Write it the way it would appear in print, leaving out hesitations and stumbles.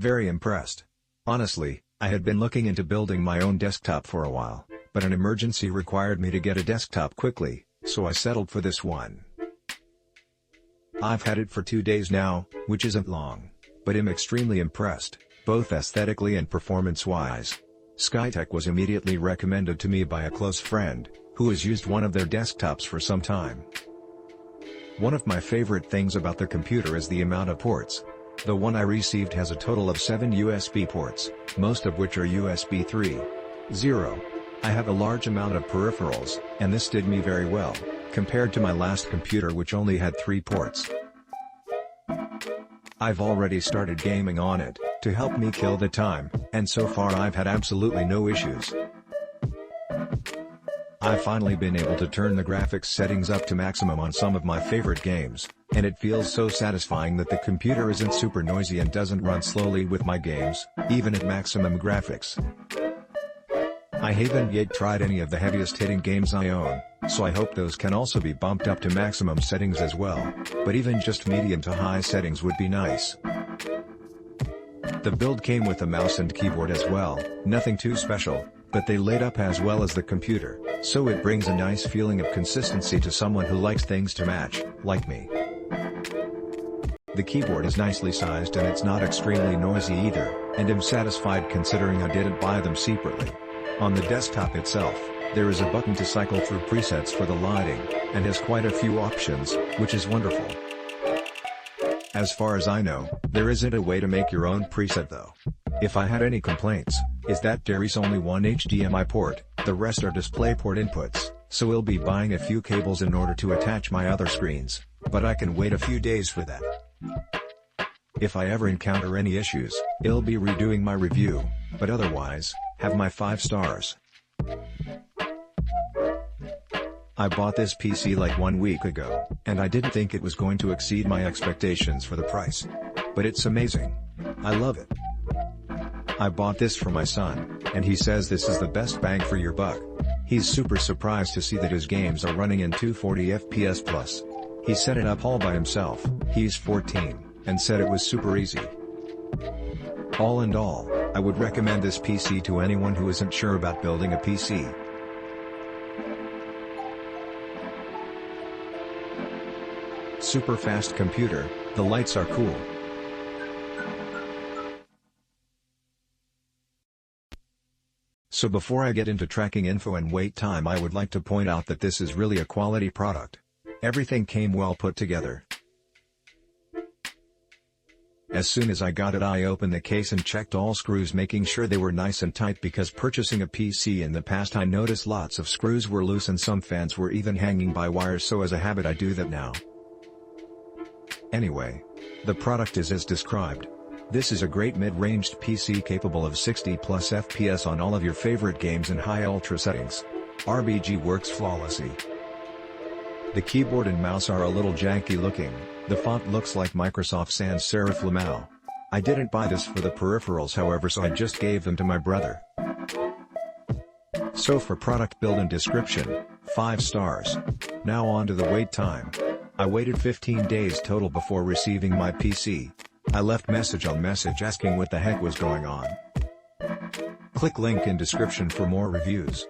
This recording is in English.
Very impressed. Honestly, I had been looking into building my own desktop for a while, but an emergency required me to get a desktop quickly, so I settled for this one. I've had it for 2 days now, which isn't long, but I'm extremely impressed, both aesthetically and performance-wise. Skytech was immediately recommended to me by a close friend, who has used one of their desktops for some time. One of my favorite things about the computer is the amount of ports. The one I received has a total of 7 USB ports, most of which are USB 3.0. I have a large amount of peripherals, and this did me very well, compared to my last computer which only had 3 ports. I've already started gaming on it, to help me kill the time, and so far I've had absolutely no issues. I've finally been able to turn the graphics settings up to maximum on some of my favorite games, and it feels so satisfying that the computer isn't super noisy and doesn't run slowly with my games, even at maximum graphics. I haven't yet tried any of the heaviest hitting games I own, so I hope those can also be bumped up to maximum settings as well, but even just medium to high settings would be nice. The build came with a mouse and keyboard as well, nothing too special, but they laid up as well as the computer, so it brings a nice feeling of consistency to someone who likes things to match, like me. The keyboard is nicely sized and it's not extremely noisy either, and I'm satisfied considering I didn't buy them separately. On the desktop itself, there is a button to cycle through presets for the lighting, and has quite a few options, which is wonderful. As far as I know, there isn't a way to make your own preset though. If I had any complaints, is that there is only one HDMI port, the rest are DisplayPort inputs, so we'll be buying a few cables in order to attach my other screens, but I can wait a few days for that. If I ever encounter any issues, I'll be redoing my review, but otherwise, have my 5 stars. I bought this PC like 1 week ago, and I didn't think it was going to exceed my expectations for the price. But it's amazing. I love it. I bought this for my son, and he says this is the best bang for your buck. He's super surprised to see that his games are running in 240 FPS plus. He set it up all by himself, he's 14, and said it was super easy. All in all, I would recommend this PC to anyone who isn't sure about building a PC. Super fast computer, the lights are cool. So before I get into tracking info and wait time, I would like to point out that this is really a quality product. Everything came well put together. As soon as I got it, I opened the case and checked all screws, making sure they were nice and tight, because purchasing a PC in the past I noticed lots of screws were loose and some fans were even hanging by wires, so as a habit I do that now. Anyway, the product is as described. This is a great mid-ranged PC capable of 60 plus FPS on all of your favorite games in high ultra settings. RBG works flawlessly. The keyboard and mouse are a little janky looking, the font looks like Microsoft Sans Serif Lamau. I didn't buy this for the peripherals however, so I just gave them to my brother. So for product build and description, 5 stars. Now on to the wait time. I waited 15 days total before receiving my PC. I left message on message asking what the heck was going on. Click link in description for more reviews.